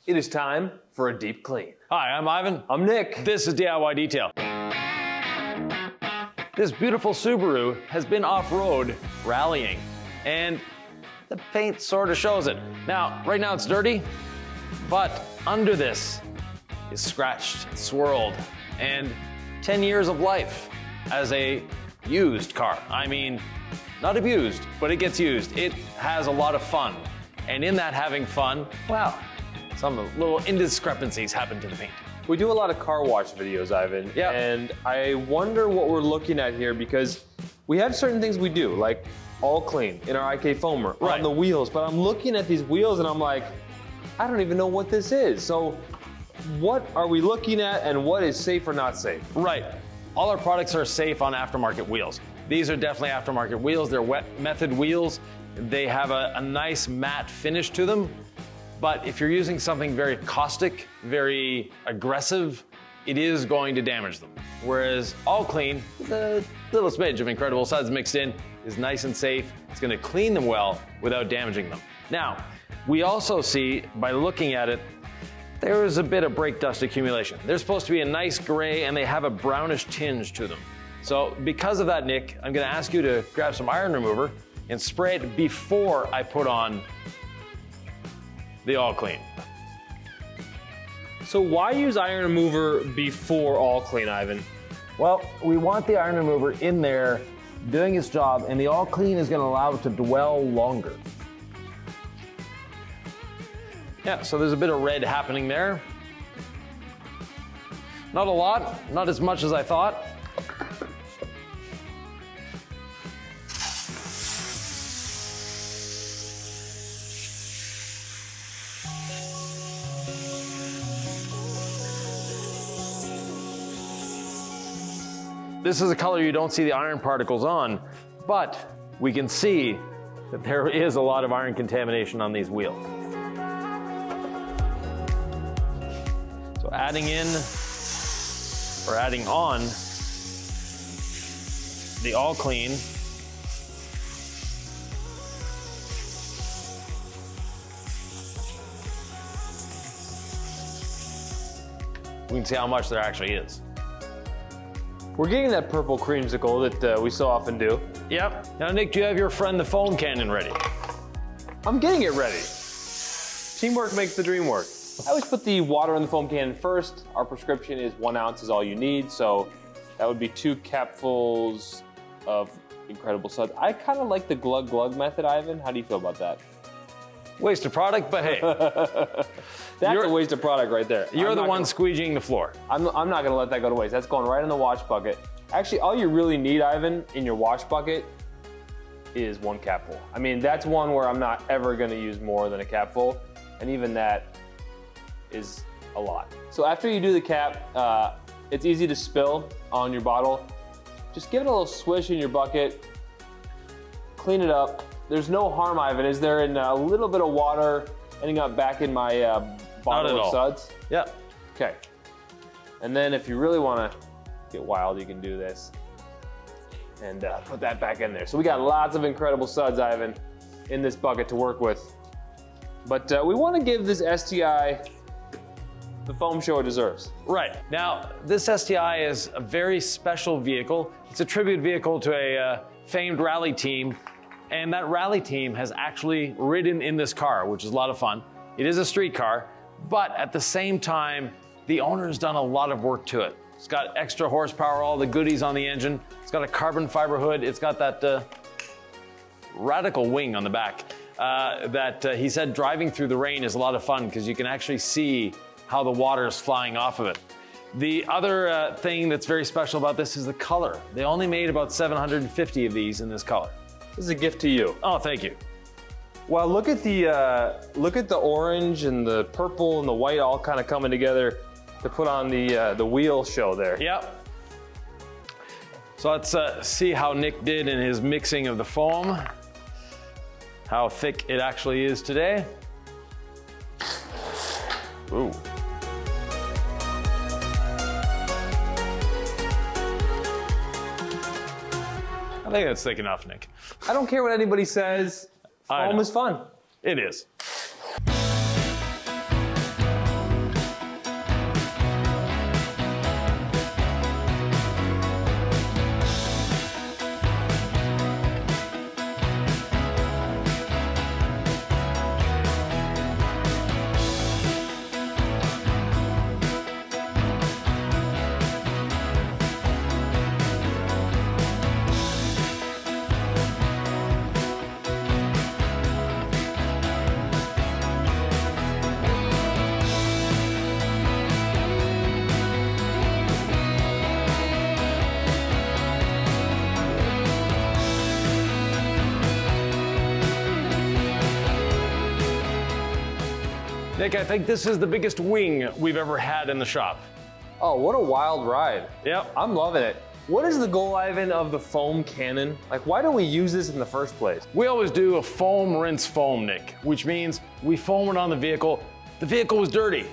It is time for a deep clean. Hi, I'm Ivan. I'm Nick. This is DIY Detail. This beautiful Subaru has been off-road rallying, and the paint sort of shows it. Now, right now it's dirty, but under this is scratched, swirled, and 10 years of life as a used car. I mean, not abused, but it gets used. It has a lot of fun. And in that having fun, well, some little indiscrepancies happen to the paint. We do a lot of car wash videos, Ivan. Yeah. And I wonder what we're looking at here because we have certain things we do, like all clean in our IK foamer on the wheels. But I'm looking at these wheels and I'm like, I don't even know what this is. So what are we looking at and what is safe or not safe? Right. All our products are safe on aftermarket wheels. These are definitely aftermarket wheels. They're wet method wheels. They have a nice matte finish to them. But if you're using something very caustic, very aggressive, it is going to damage them. Whereas all clean, with a little smidge of incredible suds mixed in, is nice and safe. It's going to clean them well without damaging them. Now, we also see, by looking at it, there is a bit of brake dust accumulation. They're supposed to be a nice gray and they have a brownish tinge to them. So because of that, Nick, I'm going to ask you to grab some iron remover and spray it before I put on the all clean. So why use iron remover before all clean, Ivan? Well, we want the iron remover in there doing its job, and the all clean is going to allow it to dwell longer. Yeah, so there's a bit of red happening there. Not a lot, not as much as I thought. This is a color you don't see the iron particles on, but we can see that there is a lot of iron contamination on these wheels. So adding in, or adding on, the all clean, we can see how much there actually is. We're getting that purple creamsicle that we so often do. Yep. Now, Nick, do you have your friend the foam cannon ready? I'm getting it ready. Teamwork makes the dream work. I always put the water in the foam cannon first. Our prescription is 1 ounce is all you need, so that would be 2 capfuls of incredible suds. I kind of like the glug glug method, Ivan. How do you feel about that? Waste of product, but hey. That's a waste of product right there. You're the one squeegeeing the floor. I'm not gonna let that go to waste. That's going right in the wash bucket. Actually, all you really need, Ivan, in your wash bucket is 1 capful. I mean, that's one where I'm not ever gonna use more than a capful, and even that is a lot. So after you do the cap, it's easy to spill on your bottle. Just give it a little swish in your bucket, clean it up. There's no harm, Ivan, is there, in a little bit of water ending up back in my bottle of suds? Yep. Okay. And then if you really want to get wild, you can do this and put that back in there. So we got lots of incredible suds, Ivan, in this bucket to work with. But we want to give this STI the foam show it deserves. Right. Now, this STI is a very special vehicle. It's a tribute vehicle to a famed rally team. And that rally team has actually ridden in this car, which is a lot of fun. It is a street car, but at the same time, the owner's done a lot of work to it. It's got extra horsepower, all the goodies on the engine. It's got a carbon fiber hood. It's got that radical wing on the back that he said driving through the rain is a lot of fun because you can actually see how the water is flying off of it. The other thing that's very special about this is the color. They only made about 750 of these in this color. This is a gift to you. Oh, thank you. Well, look at the orange and the purple and the white all kind of coming together to put on the wheel show there. Yep. So let's see how Nick did in his mixing of the foam. How thick it actually is today. Ooh. I think that's thick enough, Nick. I don't care what anybody says. Foam is fun. It is. Nick, I think this is the biggest wing we've ever had in the shop. Oh, what a wild ride. Yep. I'm loving it. What is the goal, Ivan, of the foam cannon? Like, why do we use this in the first place? We always do a foam rinse foam, Nick, which means we foam it on the vehicle. The vehicle was dirty.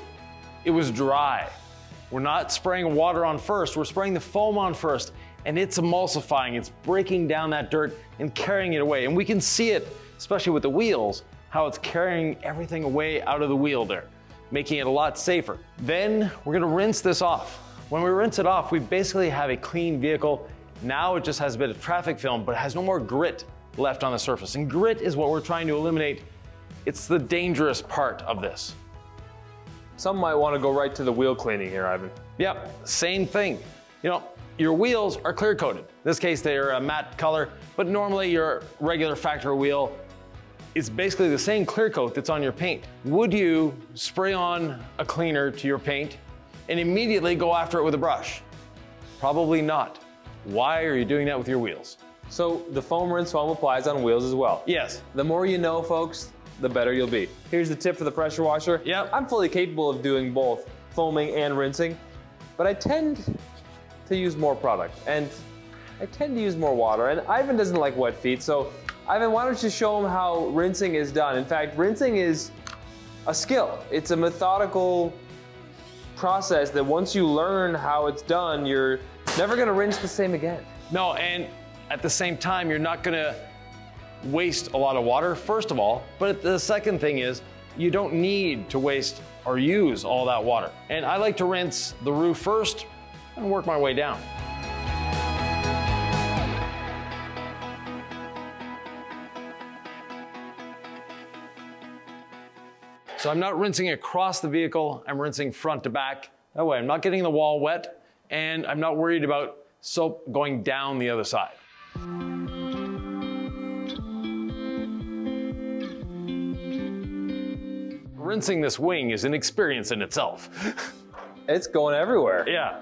It was dry. We're not spraying water on first, we're spraying the foam on first, and it's emulsifying, it's breaking down that dirt and carrying it away. And we can see it, especially with the wheels, how it's carrying everything away out of the wheel there, making it a lot safer. Then we're gonna rinse this off. When we rinse it off, we basically have a clean vehicle. Now it just has a bit of traffic film, but it has no more grit left on the surface. And grit is what we're trying to eliminate. It's the dangerous part of this. Some might want to go right to the wheel cleaning here, Ivan. Yep, same thing. You know, your wheels are clear coated. In this case, they're a matte color, but normally your regular factory wheel is basically the same clear coat that's on your paint. Would you spray on a cleaner to your paint and immediately go after it with a brush? Probably not. Why are you doing that with your wheels? So the foam rinse foam applies on wheels as well. Yes. The more you know, folks, the better you'll be. Here's the tip for the pressure washer. Yep. I'm fully capable of doing both foaming and rinsing, but I tend to use more product and I tend to use more water, and Ivan doesn't like wet feet, so Ivan, why don't you show him how rinsing is done? In fact, rinsing is a skill. It's a methodical process that once you learn how it's done, you're never gonna rinse the same again. No, and at the same time, you're not gonna waste a lot of water, first of all, but the second thing is, you don't need to waste or use all that water. And I like to rinse the roof first and work my way down. So I'm not rinsing across the vehicle, I'm rinsing front to back. That way I'm not getting the wall wet and I'm not worried about soap going down the other side. Rinsing this wing is an experience in itself. It's going everywhere. Yeah.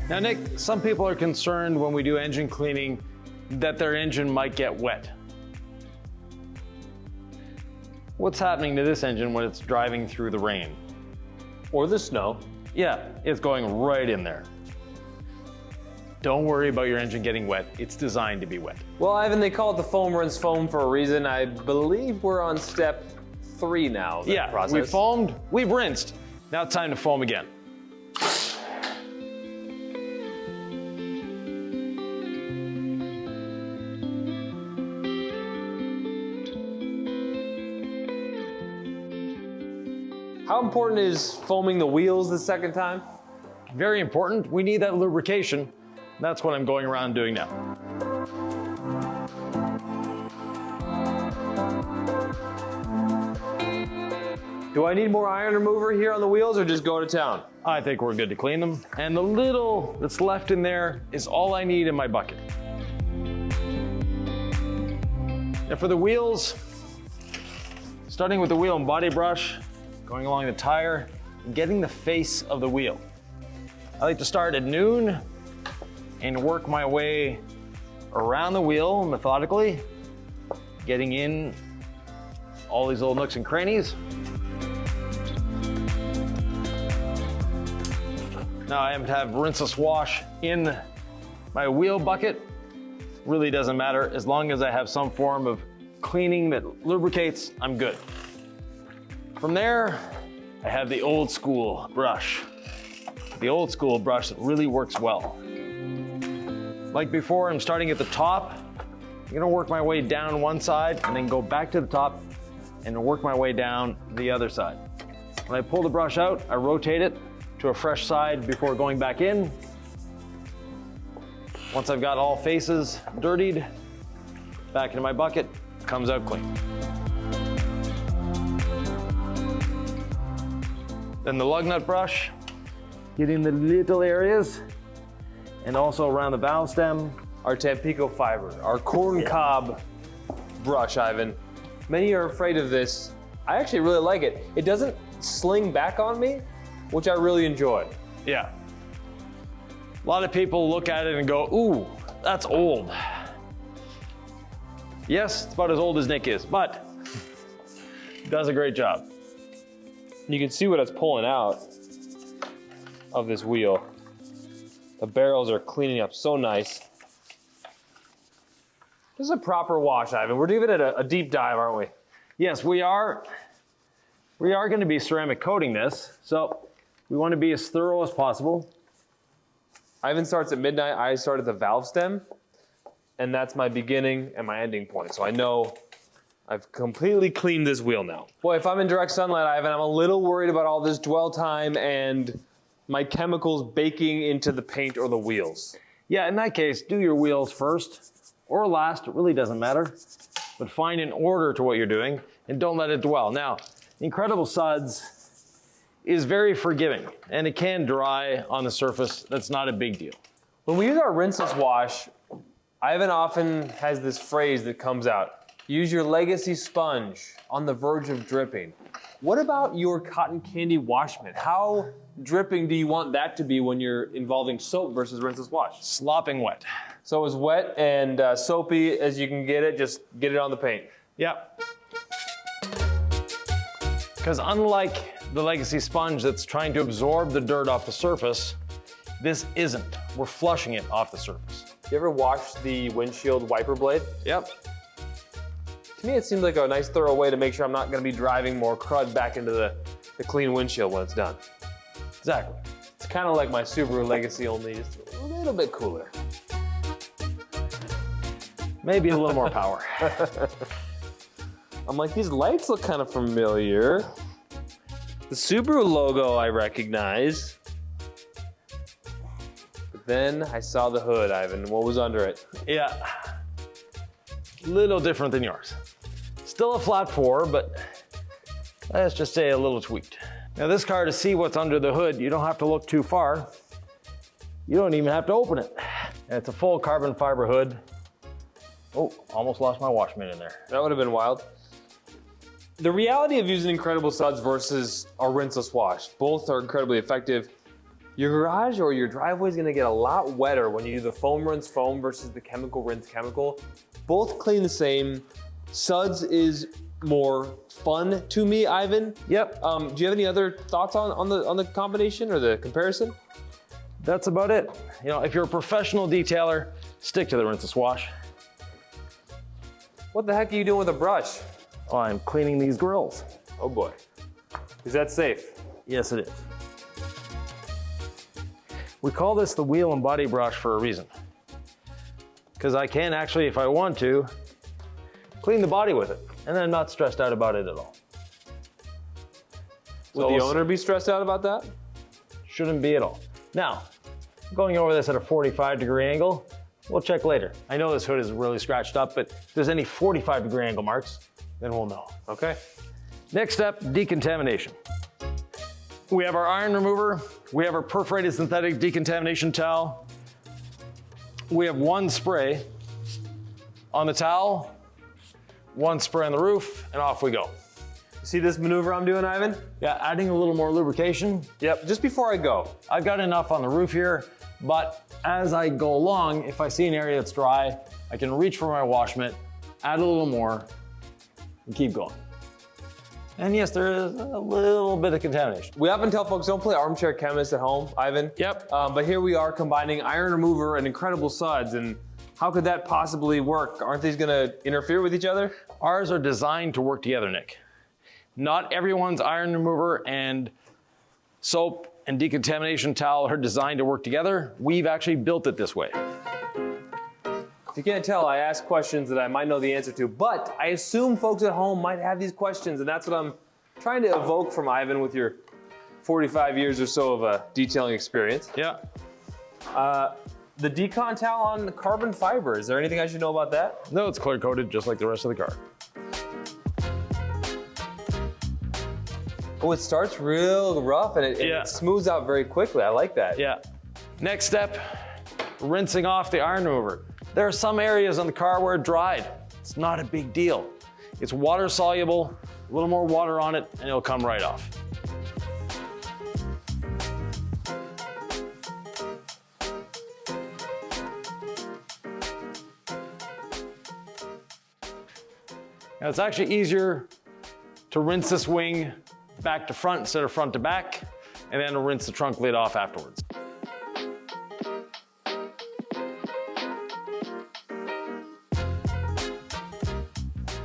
Now, Nick, some people are concerned when we do engine cleaning that their engine might get wet. What's happening to this engine when it's driving through the rain? Or the snow. Yeah, it's going right in there. Don't worry about your engine getting wet. It's designed to be wet. Well, Ivan, they call it the foam rinse foam for a reason. I believe we're on step 3 now. Yeah, process. we've foamed, we've rinsed. Now it's time to foam again. How important is foaming the wheels the second time? Very important. We need that lubrication. That's what I'm going around doing now. Do I need more iron remover here on the wheels or just go to town? I think we're good to clean them. And the little that's left in there is all I need in my bucket. And for the wheels, starting with the wheel and body brush, going along the tire, and getting the face of the wheel. I like to start at noon and work my way around the wheel methodically, getting in all these little nooks and crannies. Now I have to have rinseless wash in my wheel bucket. Really doesn't matter, as long as I have some form of cleaning that lubricates, I'm good. From there, I have the old school brush. The old school brush that really works well. Like before, I'm starting at the top. I'm gonna work my way down one side and then go back to the top and work my way down the other side. When I pull the brush out, I rotate it to a fresh side before going back in. Once I've got all faces dirtied, back into my bucket, comes out clean. Then the lug nut brush, getting the little areas, and also around the valve stem. Our Tampico fiber, our corn cob brush, Ivan. Many are afraid of this. I actually really like it. It doesn't sling back on me, which I really enjoy. Yeah. A lot of people look at it and go, ooh, that's old. Yes, it's about as old as Nick is, but does a great job. You can see what it's pulling out of this wheel. The barrels are cleaning up so nice. This is a proper wash, Ivan. We're giving it a deep dive, aren't we? Yes, we are. We are going to be ceramic coating this, so we want to be as thorough as possible. Ivan starts at midnight. I start at the valve stem, and that's my beginning and my ending point. So I know I've completely cleaned this wheel now. Boy, if I'm in direct sunlight, Ivan, I'm a little worried about all this dwell time and my chemicals baking into the paint or the wheels. Yeah, in that case, do your wheels first or last. It really doesn't matter. But find an order to what you're doing and don't let it dwell. Now, Incredible Suds is very forgiving and it can dry on the surface. That's not a big deal. When we use our rinseless wash, Ivan often has this phrase that comes out. Use your legacy sponge on the verge of dripping. What about your cotton candy wash mitt? How dripping do you want that to be when you're involving soap versus rinseless wash? Slopping wet. So as wet and soapy as you can get it, just get it on the paint. Yep. Because unlike the legacy sponge that's trying to absorb the dirt off the surface, this isn't. We're flushing it off the surface. You ever wash the windshield wiper blade? Yep. To me, it seems like a nice thorough way to make sure I'm not gonna be driving more crud back into the clean windshield when it's done. Exactly. It's kind of like my Subaru Legacy, only just a little bit cooler. Maybe a little more power. I'm like, these lights look kind of familiar. The Subaru logo I recognize. But then I saw the hood, Ivan. What was under it? Yeah. Little different than yours. Still a flat 4, but let's just say a little tweaked. Now this car, to see what's under the hood, you don't have to look too far. You don't even have to open it. And it's a full carbon fiber hood. Oh, almost lost my wash mitt in there. That would have been wild. The reality of using Incredible Suds versus a rinseless wash, both are incredibly effective. Your garage or your driveway is gonna get a lot wetter when you do the foam rinse foam versus the chemical rinse chemical. Both clean the same. Suds is more fun to me, Ivan. Yep. Do you have any other thoughts on the combination or the comparison? That's about it. You know, if you're a professional detailer, stick to the rinseless wash. What the heck are you doing with a brush? Oh, I'm cleaning these grills. Oh boy. Is that safe? Yes, it is. We call this the wheel and body brush for a reason. Because I can actually, if I want to, clean the body with it. And then I'm not stressed out about it at all. Would the owner be stressed out about that? Shouldn't be at all. Now, going over this at a 45-degree angle, we'll check later. I know this hood is really scratched up, but if there's any 45-degree angle marks, then we'll know. Okay. Next step, decontamination. We have our iron remover. We have our perforated synthetic decontamination towel. We have one spray on the towel, one spray on the roof, and off we go. See this maneuver I'm doing, Ivan? Yeah, adding a little more lubrication. Yep, just before I go. I've got enough on the roof here, but as I go along, if I see an area that's dry, I can reach for my wash mitt, add a little more, and keep going. And yes, there is a little bit of contamination. We often tell folks don't play armchair chemist at home, Ivan. Yep. But here we are combining iron remover and Incredible Suds, and how could that possibly work? Aren't these gonna interfere with each other? Ours are designed to work together, Nick. Not everyone's iron remover and soap and decontamination towel are designed to work together. We've actually built it this way. If you can't tell, I ask questions that I might know the answer to, but I assume folks at home might have these questions, and that's what I'm trying to evoke from Ivan with your 45 years or so of detailing experience. Yeah. The decon towel on the carbon fiber, is there anything I should know about that? No, it's clear coated just like the rest of the car. Oh, it starts real rough and it smooths out very quickly. I like that. Yeah. Next step, rinsing off the iron remover. There are some areas on the car where it dried. It's not a big deal. It's water soluble, a little more water on it, and it'll come right off. Now it's actually easier to rinse this wing back to front instead of front to back, and then rinse the trunk lid off afterwards.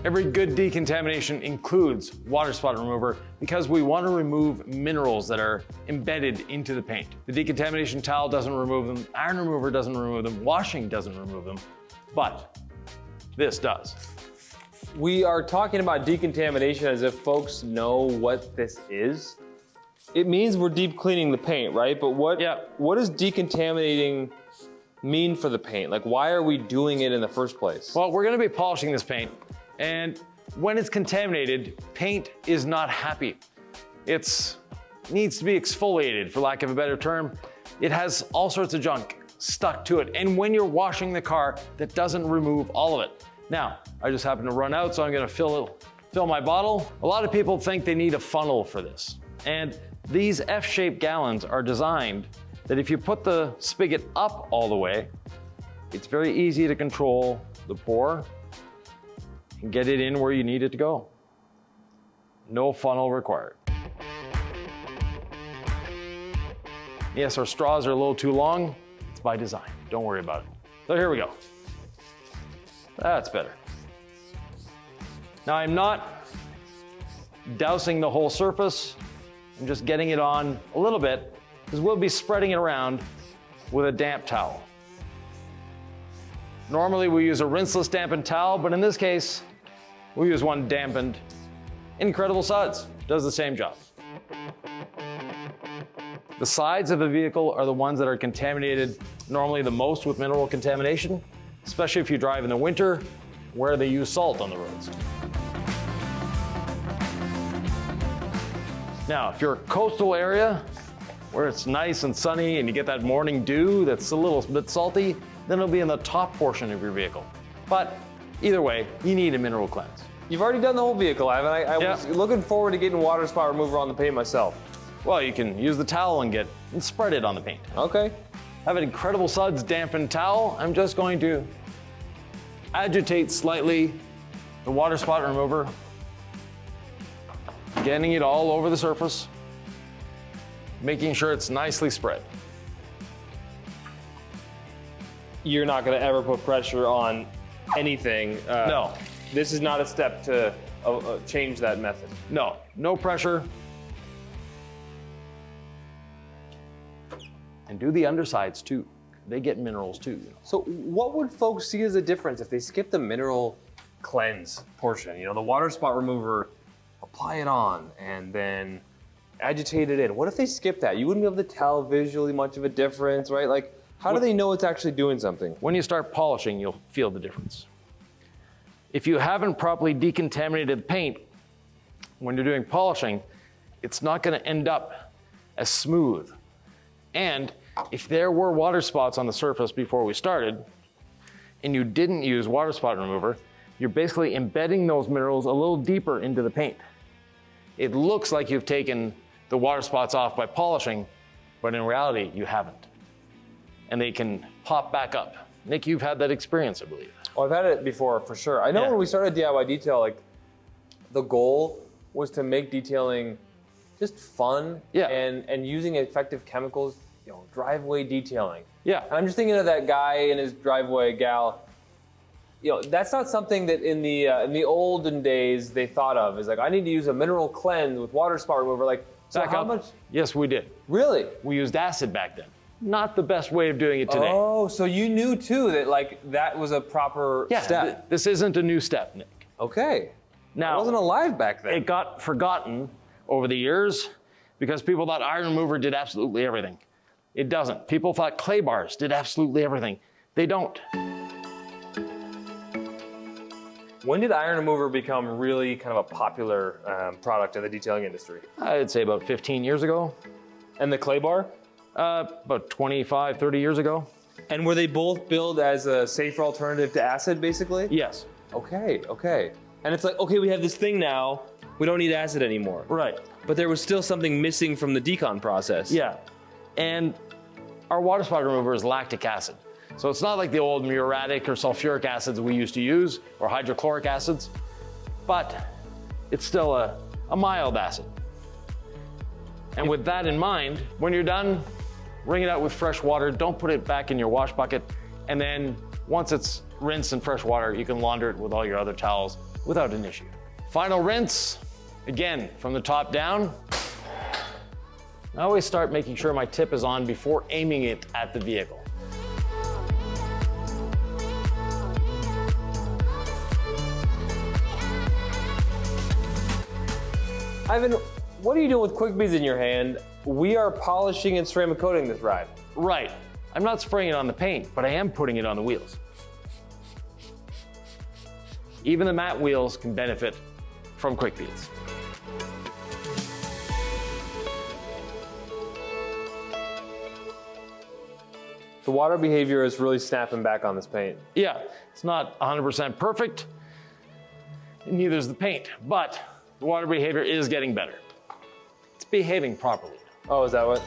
Every good decontamination includes water spot remover because we want to remove minerals that are embedded into the paint. The decontamination towel doesn't remove them, iron remover doesn't remove them, washing doesn't remove them, but this does. We are talking about decontamination as if folks know what this is. It means we're deep cleaning the paint, right? But what does decontaminating mean for the paint? Like, why are we doing it in the first place? Well, we're gonna be polishing this paint, and when it's contaminated, paint is not happy. It needs to be exfoliated, for lack of a better term. It has all sorts of junk stuck to it. And when you're washing the car, that doesn't remove all of it. Now, I just happen to run out, so I'm gonna fill my bottle. A lot of people think they need a funnel for this. And these F-shaped gallons are designed that if you put the spigot up all the way, it's very easy to control the pour and get it in where you need it to go. No funnel required. Yes, our straws are a little too long. It's by design, don't worry about it. So here we go. That's better. Now I'm not dousing the whole surface. I'm just getting it on a little bit because we'll be spreading it around with a damp towel. Normally we use a rinseless dampened towel, but in this case, we use one dampened. Incredible Suds does the same job. The sides of the vehicle are the ones that are contaminated normally the most with mineral contamination, especially if you drive in the winter where they use salt on the roads. Now, if you're a coastal area where it's nice and sunny and you get that morning dew that's a little bit salty, then it'll be in the top portion of your vehicle. But either way, you need a mineral cleanse. You've already done the whole vehicle, Ivan. I was looking forward to getting water spot remover on the paint myself. Well, you can use the towel and spread it on the paint. Okay. I have an Incredible Suds dampened towel. I'm just going to agitate slightly the water spot remover, getting it all over the surface, making sure it's nicely spread. You're not going to ever put pressure on anything. No. This is not a step to change that method. No, no pressure. And do the undersides too. They get minerals too. So what would folks see as a difference if they skip the mineral cleanse portion? You know, the water spot remover, apply it on and then agitate it in. What if they skip that? You wouldn't be able to tell visually much of a difference, right? Like, how do they know it's actually doing something? When you start polishing, you'll feel the difference. If you haven't properly decontaminated the paint, when you're doing polishing, it's not gonna end up as smooth. And if there were water spots on the surface before we started, and you didn't use water spot remover, you're basically embedding those minerals a little deeper into the paint. It looks like you've taken the water spots off by polishing, but in reality, you haven't. And they can pop back up. Nick, you've had that experience, I believe. Oh, I've had it before, for sure. I know when we started DIY detail, like, the goal was to make detailing just fun and using effective chemicals, you know, driveway detailing. Yeah. And I'm just thinking of that guy in his driveway, gal. You know, that's not something that in the olden days they thought of. Is like, I need to use a mineral cleanse with water spot remover. Like, so how much? Yes, we did. Really? We used acid back then. Not the best way of doing it today. Oh, so you knew too that like that was a proper step. This isn't a new step, Nick. Okay. Now, I wasn't alive back then. It got forgotten over the years because people thought iron remover did absolutely everything. It doesn't. People thought clay bars did absolutely everything. They don't. When did iron remover become really kind of a popular product in the detailing industry? I'd say about 15 years ago. And the clay bar? About 25, 30 years ago. And were they both billed as a safer alternative to acid, basically? Yes. Okay, okay. And it's like, okay, we have this thing now, we don't need acid anymore. Right. But there was still something missing from the decon process. Yeah. And our water spot remover is lactic acid. So it's not like the old muriatic or sulfuric acids we used to use, or hydrochloric acids. but it's still a mild acid. And with that in mind, when you're done, wring it out with fresh water. Don't put it back in your wash bucket. And then once it's rinsed in fresh water, you can launder it with all your other towels without an issue. Final rinse, again, from the top down. I always start making sure my tip is on before aiming it at the vehicle. Ivan, what are you doing with quick beads in your hand? We are polishing and ceramic coating this ride. Right. I'm not spraying it on the paint, but I am putting it on the wheels. Even the matte wheels can benefit from quick beads. The water behavior is really snapping back on this paint. Yeah, it's not 100% perfect, and neither is the paint, but the water behavior is getting better. It's behaving properly. Oh, is that what?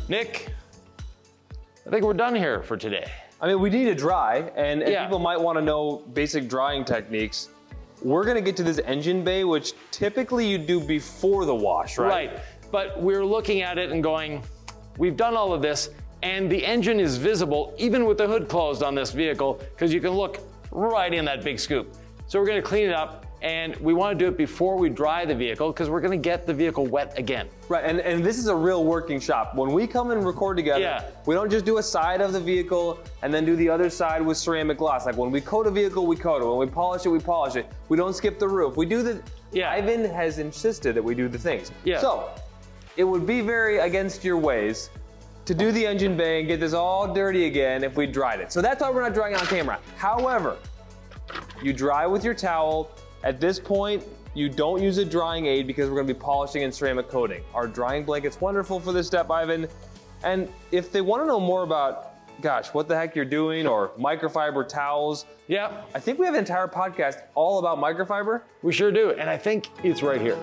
Nick, I think we're done here for today. I mean, we need to dry, and Yeah. people might want to know basic drying techniques. We're gonna get to this engine bay, which typically you do before the wash, right? Right, but we're looking at it and going, we've done all of this, and the engine is visible even with the hood closed on this vehicle, because you can look right in that big scoop. So we're gonna clean it up, and we wanna do it before we dry the vehicle, because we're gonna get the vehicle wet again. Right, and this is a real working shop. When we come and record together, Yeah. we don't just do a side of the vehicle and then do the other side with ceramic gloss. Like when we coat a vehicle, we coat it. When we polish it, we polish it. We don't skip the roof. We do the, Yeah. Ivan has insisted that we do the things. Yeah. So, it would be very against your ways to do the engine bay and get this all dirty again if we dried it. So that's why we're not drying on camera. However, you dry with your towel. At this point, you don't use a drying aid because we're gonna be polishing and ceramic coating. Our drying blanket's wonderful for this step, Ivan. And if they wanna know more about, gosh, what the heck you're doing, or microfiber towels, Yeah, I think we have an entire podcast all about microfiber. we sure do, and I think it's right here.